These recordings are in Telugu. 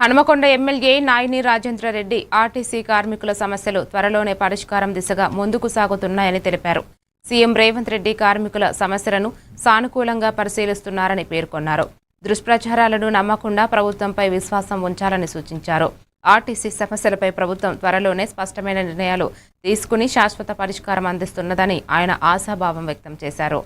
హనుమకొండ ఎమ్మెల్యే నాయిని రాజేంద్ర రెడ్డి ఆర్టీసీ కార్మికుల సమస్యలు త్వరలోనే పరిష్కారం దిశగా ముందుకు సాగుతున్నాయని తెలిపారు. సీఎం రేవంత్ రెడ్డి కార్మికుల సమస్యలను సానుకూలంగా పరిశీలిస్తున్నారని పేర్కొన్నారు. దుష్ప్రచారాలను నమ్మకుండా ప్రభుత్వంపై విశ్వాసం ఉంచాలని సూచించారు. ఆర్టీసీ సమస్యలపై ప్రభుత్వం త్వరలోనే స్పష్టమైన నిర్ణయాలు తీసుకుని శాశ్వత పరిష్కారం అందిస్తున్నదని ఆయన ఆశాభావం వ్యక్తం చేశారు.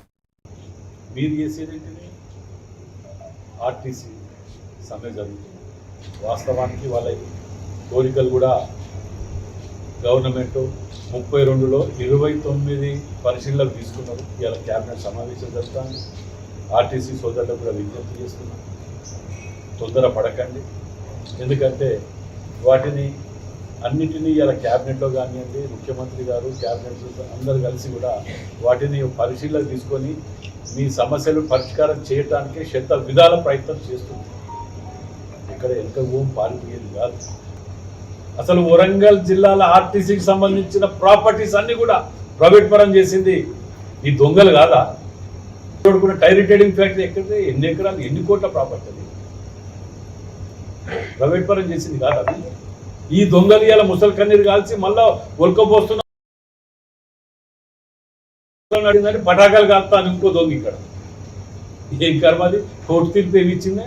వాస్తవానికి వాళ్ళ కోరికలు కూడా గవర్నమెంట్ 32లో 29 పరిశీలనలు తీసుకున్నారు. ఇవాళ క్యాబినెట్ సమావేశం జరుగుతుంది. ఆర్టీసీ సోదరులకు కూడా విజ్ఞప్తి చేస్తున్నాం, తొందర పడకండి. ఎందుకంటే వాటిని అన్నిటినీ ఇలా క్యాబినెట్లో కానివ్వండి, ముఖ్యమంత్రి గారు క్యాబినెట్ అందరు కలిసి కూడా వాటిని పరిశీలన తీసుకొని మీ సమస్యలు పరిష్కారం చేయడానికే శత విధాల ప్రయత్నం చేస్తుంది. ఇక్కడ ఎంత భూమి పారిపోయేది కాదు. అసలు వరంగల్ జిల్లాల ఆర్టీసీకి సంబంధించిన ప్రాపర్టీస్ అన్ని కూడా ప్రైవేట్ పరం చేసింది ఈ దొంగలు కాదా? కూడా టైర్ ట్రేడింగ్ ఫ్యాక్టరీ ఎక్కడ ఎన్ని ఎకరాలు ఎన్ని కోట్ల ప్రాపర్టీ అది ప్రైవేట్ పరం చేసింది కాదు. అది ఈ దొంగలు ఇలా ముసలి కన్నీరు కాల్చి మళ్ళా ఒలకపోస్తున్న పటాకాలు కాల్తాను ఇంకో దొంగ ఇక్కడ. ఏం కర్మది? కోర్టు తీర్పు ఏమి ఇచ్చిందే?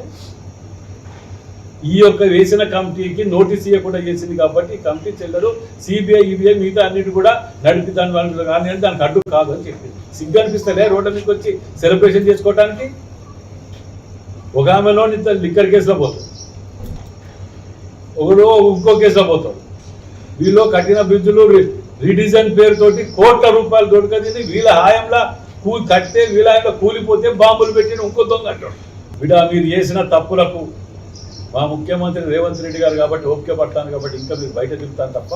ఈ యొక్క వేసిన కమిటీకి నోటీస్ ఇవ్వకుండా చేసింది కాబట్టి కమిటీ చెల్లరు. సిబిఐ ఈబీఐ మిగతా అన్నిటి కూడా నడిపి దాని వాళ్ళు కానీ దానికి అడ్డు కాదు అని చెప్పింది. సిగ్గు అనిపిస్తలే రోడ్డు మీదకి వచ్చి సెలబ్రేషన్ చేసుకోవడానికి? ఒక ఆమెలో లిక్కర్ కేసులో పోతాడు, ఒకడు ఇంకో కేసులో పోతాడు. వీళ్ళు కట్టిన బ్రిడ్జులు రీడిజైన్ పేరుతోటి కోట్ల రూపాయలు దొరకదని వీళ్ళ హాయంలో కట్టే వీళ్ళ హాయంలో కూలిపోతే బాంబులు పెట్టిన ఇంకో దొంగ అంటాడు. మీరు చేసిన తప్పులకు మా ముఖ్యమంత్రి రేవంత్ రెడ్డి గారు కాబట్టి ఓపిక పడతాను కాబట్టి ఇంకా మీరు బయట తిరుగుతాను తప్ప